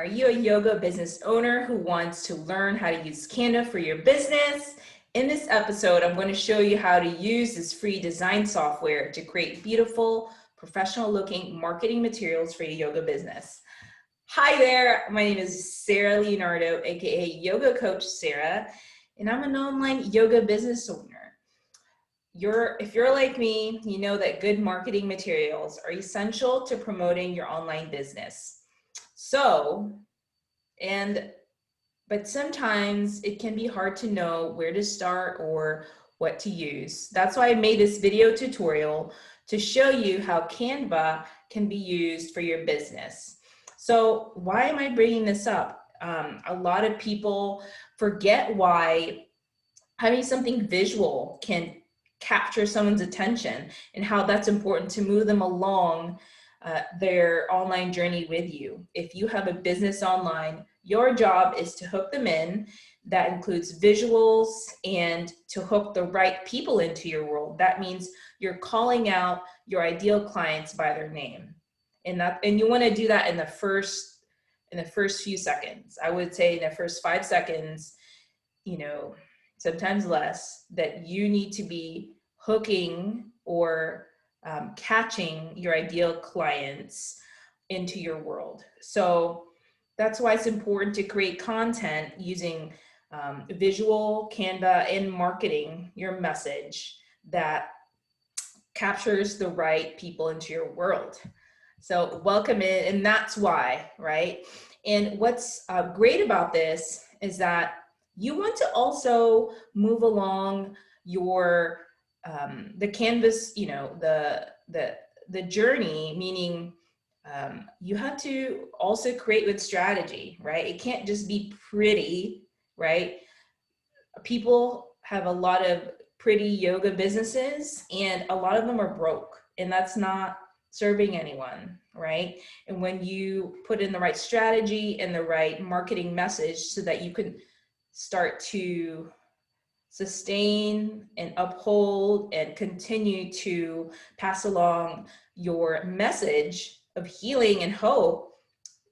Are you a yoga business owner who wants to learn how to use Canva for your business? In this episode, I'm going to show you how to use this free design software to create beautiful, professional looking marketing materials for your yoga business. Hi there, my name is Sarah Leonardo, aka Yoga Coach Sarah, and I'm an online yoga business owner. If you're like me, you know that good marketing materials are essential to promoting your online business. But sometimes it can be hard to know where to start or what to use. That's why I made this video tutorial to show you how Canva can be used for your business. So why am I bringing this up? A lot of people forget why having something visual can capture someone's attention and how that's important to move them along their online journey with you. If you have a business online, your job is to hook them in. That includes visuals and to hook the right people into your world. That means you're calling out your ideal clients by their name. And you want to do that in the first few seconds. I would say in the first 5 seconds, sometimes less, that you need to be hooking or catching your ideal clients into your world. So that's why it's important to create content using visual, Canva, and marketing your message that captures the right people into your world. So welcome in, and that's why, right? And what's great about this is that you want to also move along your the canvas, the journey, meaning you have to also create with strategy, right? It can't just be pretty, right? People have a lot of pretty yoga businesses and a lot of them are broke, and that's not serving anyone, right? And when you put in the right strategy and the right marketing message so that you can start to sustain and uphold and continue to pass along your message of healing and hope,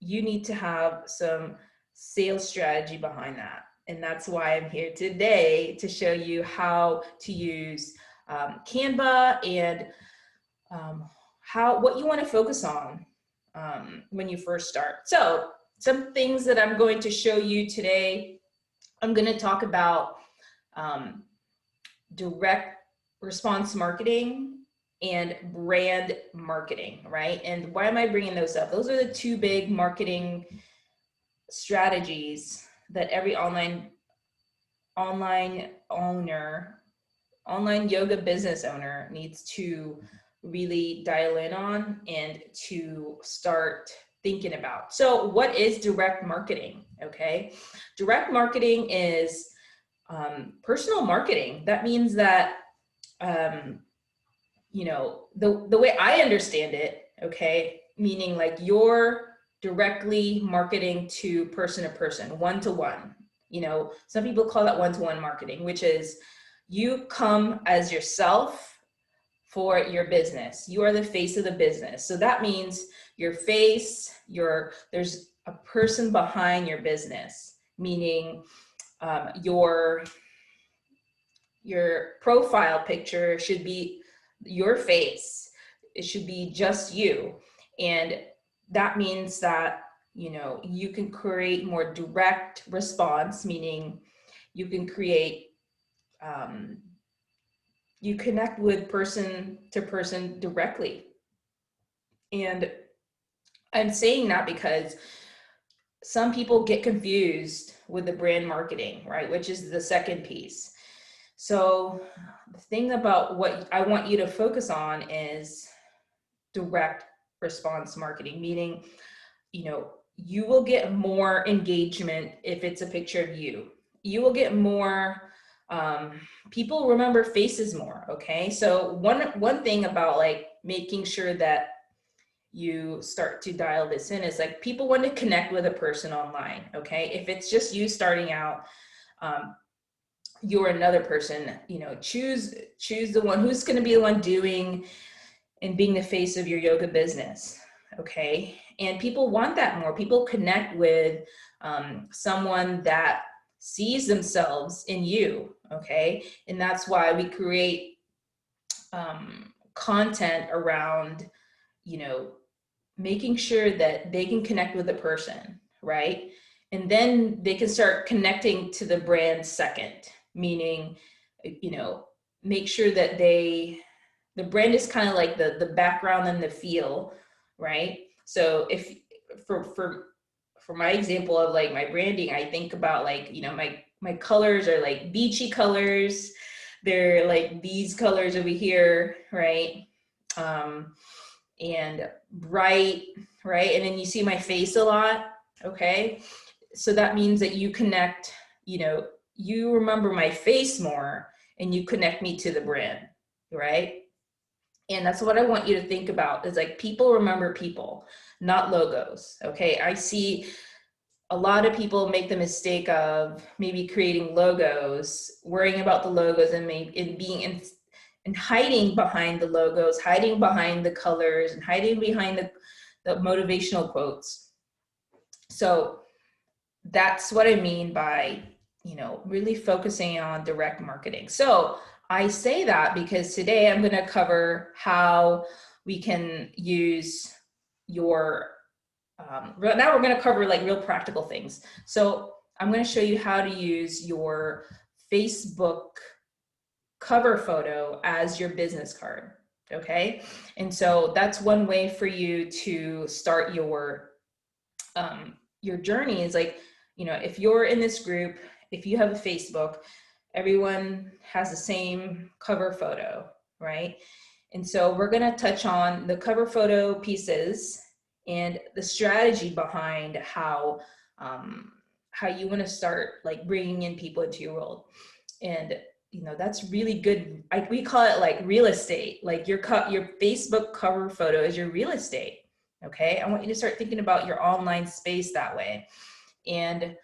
you need to have some sales strategy behind that. And that's why I'm here today to show you how to use Canva and what you want to focus on when you first start. So some things that I'm going to show you today, I'm going to talk about direct response marketing and brand marketing, right? And why am I bringing those up? Those are the two big marketing strategies that every online yoga business owner needs to really dial in on and to start thinking about. So what is direct marketing? Okay, direct marketing is personal marketing. That means that the way I understand it, okay, meaning like you're directly marketing to person, one-to-one. Some people call that one-to-one marketing, which is you come as yourself for your business. You are the face of the business. So that means your face, there's a person behind your business, meaning your profile picture should be your face. It should be just you. And that means that, you can create more direct response, meaning you can create, you connect with person to person directly. And I'm saying that because some people get confused with the brand marketing, right? Which is the second piece. So the thing about what I want you to focus on is direct response marketing, meaning, you will get more engagement if it's a picture of you. You will get more, people remember faces more, okay? So one thing about like making sure that you start to dial this in is like people want to connect with a person online, okay? If it's just you starting out, you're another person, choose the one who's going to be the one doing and being the face of your yoga business. okay? And people want that more. People connect with someone that sees themselves in you, okay? And that's why we create content around, you know, making sure that they can connect with the person, right? And then they can start connecting to the brand second, meaning, you know, make sure that the brand is kind of like the background and the feel, right? So if for my example of like my branding, I think about like, you know, my colors are like beachy colors. They're like these colors over here, right? And bright, right? And then you see my face a lot, okay? So that means that you connect, you know, you remember my face more and you connect me to the brand, right? And that's what I want you to think about is like people remember people, not logos, okay? I see a lot of people make the mistake of maybe creating logos, worrying about the logos and and hiding behind the logos, hiding behind the colors, and hiding behind the motivational quotes. So that's what I mean by, you know, really focusing on direct marketing. So I say that because today I'm going to cover how we can use your, now we're going to cover like real practical things. So I'm going to show you how to use your Facebook cover photo as your business card. Okay. And so that's one way for you to start your journey is like, you know, if you're in this group, if you have a Facebook, everyone has the same cover photo, right? And so we're going to touch on the cover photo pieces and the strategy behind how you want to start like bringing in people into your world. And you know, that's really good. We call it like real estate. Like your Facebook cover photo is your real estate. Okay. I want you to start thinking about your online space that way. And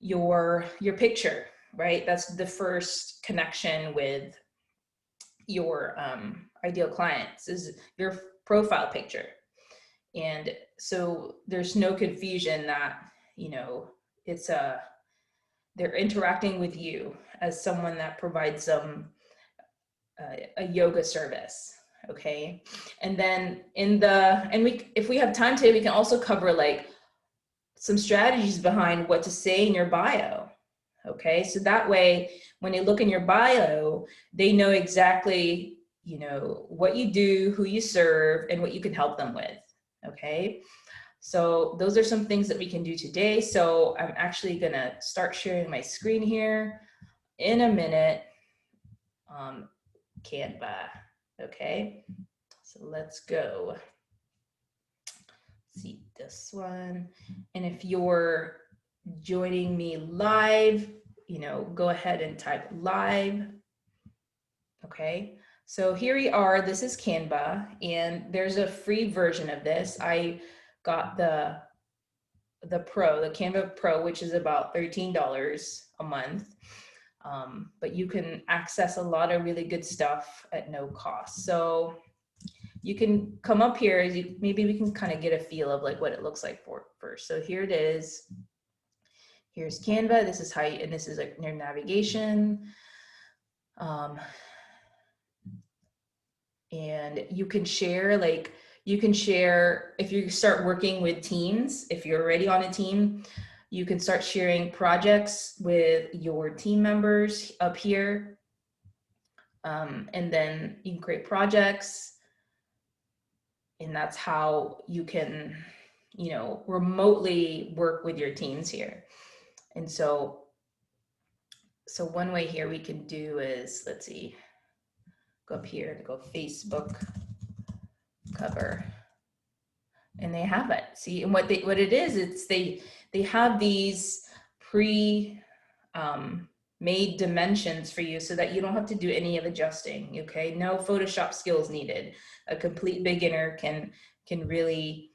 your picture, right? That's the first connection with your ideal clients is your profile picture. And so there's no confusion that, you know, it's they're interacting with you as someone that provides them a yoga service. Okay. And then if we have time today, we can also cover like some strategies behind what to say in your bio. Okay. So that way, when they look in your bio, they know exactly, you know, what you do, who you serve, and what you can help them with. Okay. So those are some things that we can do today. So I'm actually going to start sharing my screen here in a minute. Canva. Okay. So let's go. See this one. And if you're joining me live, you know, go ahead and type live. Okay. So here we are. This is Canva, and there's a free version of this. I got the Canva Pro, which is about $13 a month. But you can access a lot of really good stuff at no cost. So you can come up here, maybe we can kind of get a feel of like what it looks like first. So here it is. Here's Canva. This is and this is like your navigation. And you can share, if you start working with teams, if you're already on a team, you can start sharing projects with your team members up here. And then you can create projects. And that's how you can, you know, remotely work with your teams here. And so one way here we can do is, let's see, go up here to go Facebook cover. And they have it. See, and what it is, it's they have these made dimensions for you so that you don't have to do any of adjusting. Okay, no Photoshop skills needed. A complete beginner can really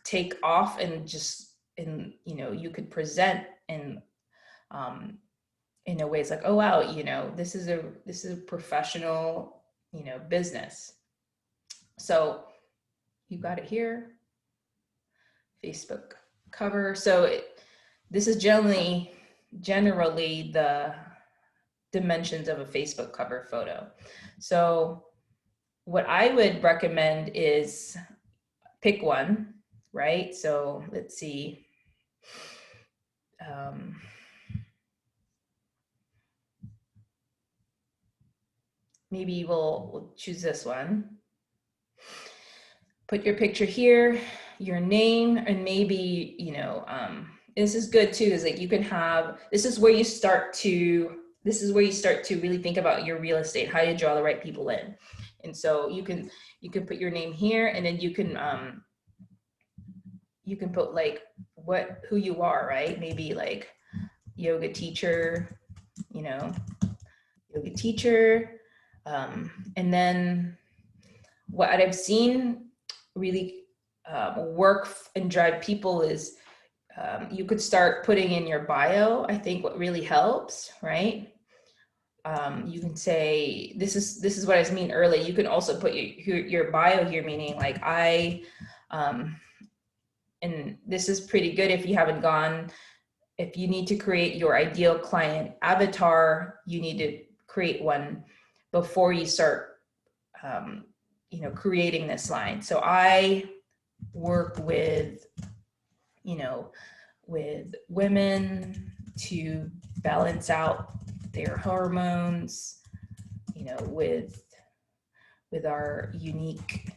take off and you know, you could present in a way it's like, oh wow, you know, this is a professional, you know, business. So you got it here. Facebook cover. So this is generally the dimensions of a Facebook cover photo. So what I would recommend is pick one, right? So let's see. Maybe we'll choose this one. Put your picture here, your name, and maybe, you know, this is good too, is like you can have, this is where you start to really think about your real estate, how you draw the right people in. And so you can put your name here, and then you can put like who you are, right? Maybe like yoga teacher, you know, yoga teacher. And then what I've seen really work and drive people is you could start putting in your bio. I think what really helps, right? You can say, this is what I mean earlier. You can also put your bio here, meaning like and this is pretty good if you haven't gone, if you need to create your ideal client avatar, you need to create one before you start, you know, creating this line. So I work with, you know, with women to balance out their hormones, you know, with our unique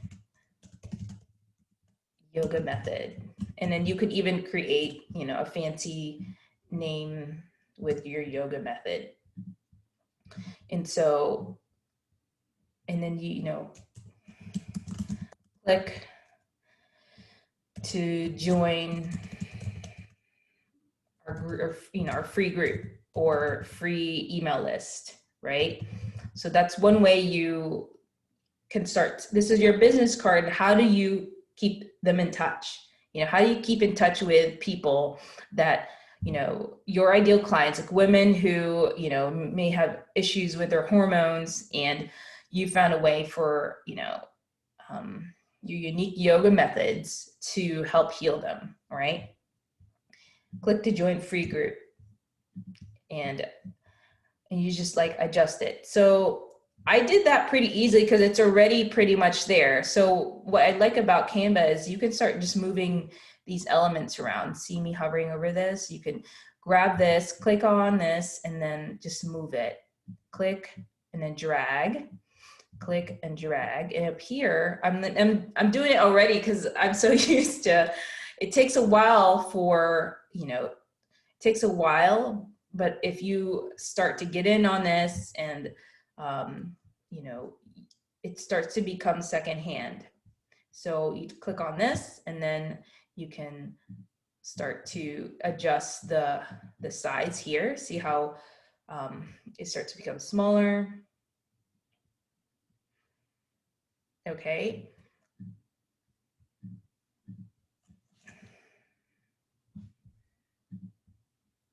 yoga method. And then you could even create, you know, a fancy name with your yoga method. And so, and then you know, click to join our group, or, you know, our free group or free email list, right? So that's one way you can start. This is your business card. How do you keep them in touch? You know, how do you keep in touch with people that, you know, your ideal clients, like women who, you know, may have issues with their hormones, and you found a way for, you know, your unique yoga methods to help heal them, right? Click to join free group, and you just like adjust it. So I did that pretty easily because it's already pretty much there. So what I like about Canva is you can start just moving these elements around. See me hovering over this? You can grab this, click on this, and then just move it. Click and then drag. Click and drag. And up here, I'm doing it already because I'm so used to. It takes a while for, you know, it takes a while, but if you start to get in on this and you know, it starts to become secondhand. So you click on this, and then you can start to adjust the size here. See how it starts to become smaller. Okay.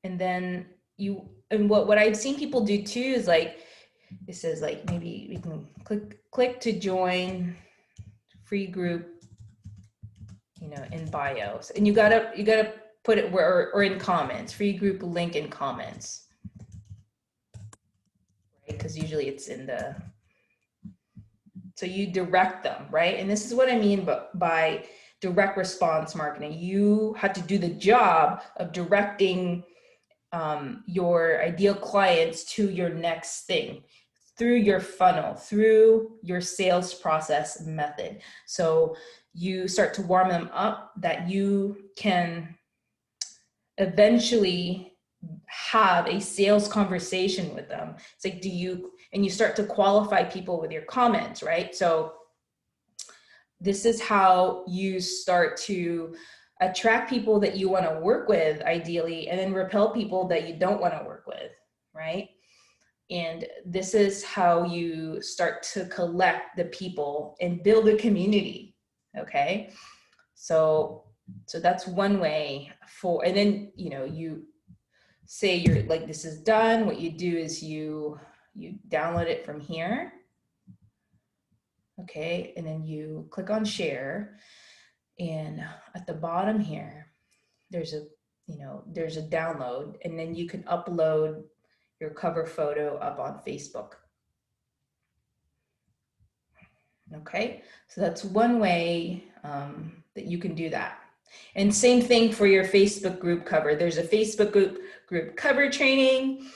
And then what I've seen people do too is like, it says like, maybe we can click to join free group, you know, in bios, and you gotta put it where, or in comments, free group link in comments, right? Because usually it's in the, so you direct them, right? And this is what I mean by direct response marketing. You have to do the job of directing your ideal clients to your next thing through your funnel, through your sales process method. So you start to warm them up that you can eventually have a sales conversation with them. It's like, and you start to qualify people with your comments, right? So this is how you start to attract people that you want to work with, ideally, and then repel people that you don't want to work with, right? And this is how you start to collect the people and build a community, okay? So that's one way for, and then, you know, you say you're like, this is done. What you do is you download it from here, okay? And then you click on share. And at the bottom here, there's a download, and then you can upload your cover photo up on Facebook. Okay, so that's one way that you can do that. And same thing for your Facebook group cover. There's a Facebook group cover training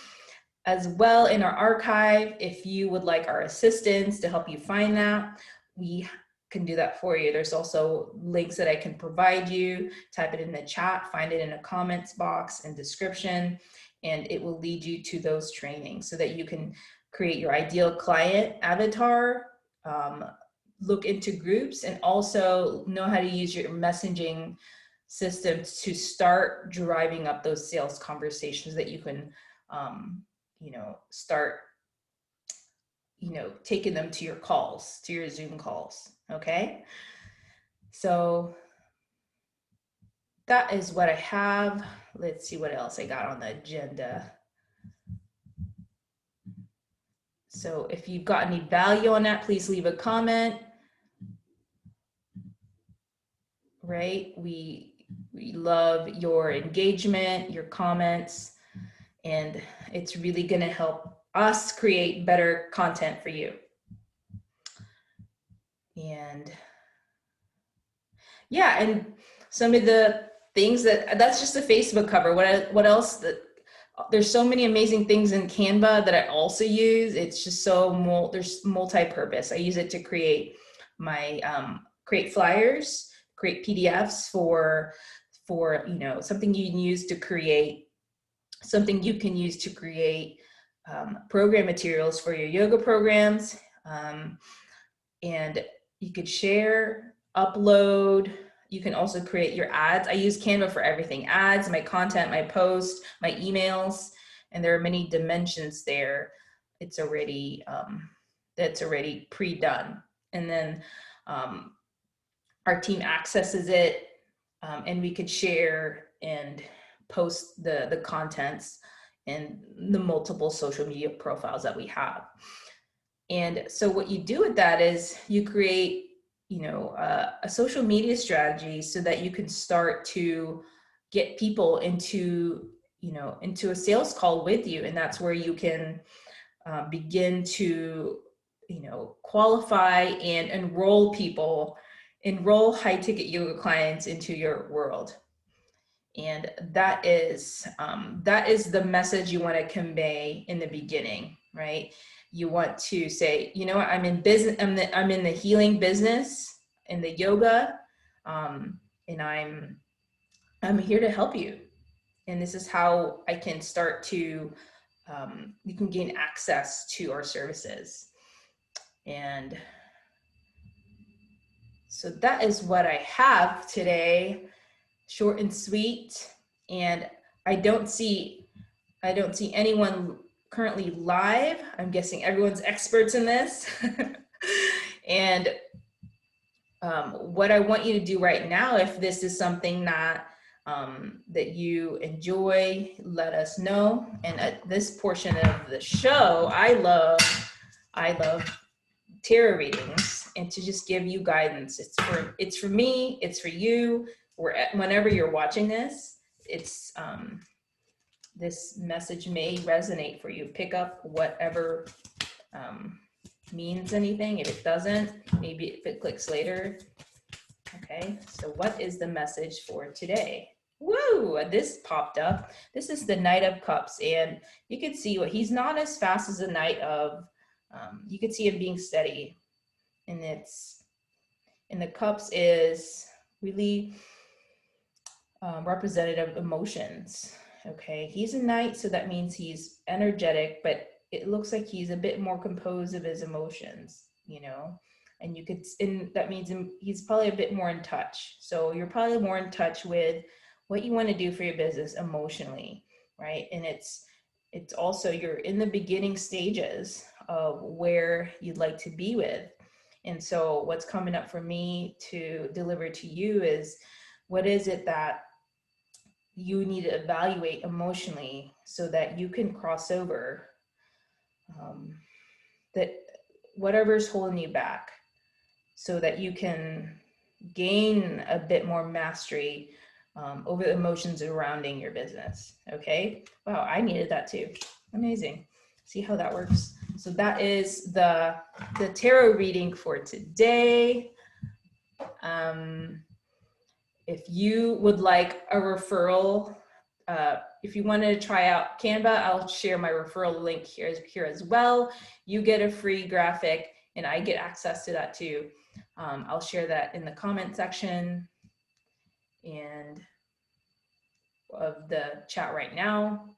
as well in our archive. If you would like our assistance to help you find that, we can do that for you. There's also links that I can provide you. Type it in the chat, find it in a comments box and description, and it will lead you to those trainings so that you can create your ideal client avatar, look into groups, and also know how to use your messaging systems to start driving up those sales conversations that you can start taking them to your calls, to your Zoom calls. Okay, so that is what I have. Let's see what else I got on the agenda. So if you've got any value on that, please leave a comment. Right, we love your engagement, your comments, and it's really going to help us create better content for you. And yeah, and some of the things that's just a Facebook cover. What else? There's so many amazing things in Canva that I also use. It's just so there's multi-purpose. I use it to create my create flyers, create PDFs for something you can use to create program materials for your yoga programs, and you could share, upload. You can also create your ads. I use Canva for everything: ads, my content, my posts, my emails, and there are many dimensions there. It's already that's already pre-done, and then our team accesses it, and we could share and post the contents and the multiple social media profiles that we have. And so what you do with that is you create a social media strategy so that you can start to get people into a sales call with you. And that's where you can begin to qualify and enroll high ticket yoga clients into your world. And that is the message you want to convey in the beginning, right? You want to say, I'm in business, I'm in the healing business, in the yoga, and I'm here to help you. And this is how I can start to, you can gain access to our services. And so that is what I have today. Short and sweet. And I don't see anyone currently live. I'm guessing everyone's experts in this. And what I want you to do right now, if this is something that you enjoy, let us know. And at this portion of the show, I love tarot readings, and to just give you guidance. It's for me, it's for you. Whenever you're watching this, it's this message may resonate for you. Pick up whatever means anything. If it doesn't, maybe if it clicks later. Okay, so what is the message for today? Woo, this popped up. This is the Knight of Cups, and you can see he's not as fast as the Knight of, you can see him being steady. And the Cups is really representative emotions. Okay, he's a knight, so that means he's energetic, but it looks like he's a bit more composed of his emotions, and that means he's probably a bit more in touch. So you're probably more in touch with what you want to do for your business emotionally, right? And it's also, you're in the beginning stages of where you'd like to be with. And so what's coming up for me to deliver to you is, what is it that you need to evaluate emotionally so that you can cross over that whatever's holding you back, so that you can gain a bit more mastery over the emotions surrounding your business. Okay. Wow, I needed that too. Amazing. See how that works. So that is the tarot reading for today. If you would like a referral, if you wanted to try out Canva, I'll share my referral link here as well. You get a free graphic and I get access to that too. I'll share that in the comment section and of the chat right now.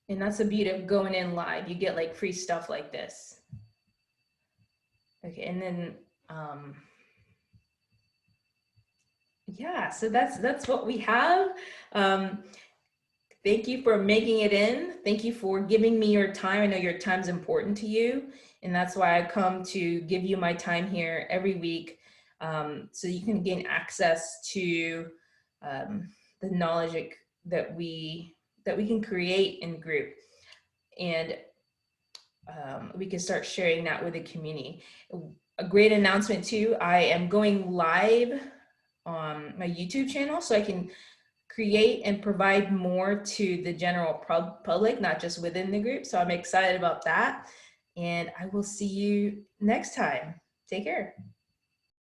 And that's the beauty of going in live. You get like free stuff like this. Okay, and then yeah, so that's what we have. Thank you for making it in. Thank you for giving me your time. I know your time's important to you, and that's why I come to give you my time here every week, so you can gain access to the knowledge that we can create in group, and we can start sharing that with the community. A great announcement too, I am going live on my YouTube channel, so I can create and provide more to the general public, not just within the group. So I'm excited about that. And I will see you next time. Take care.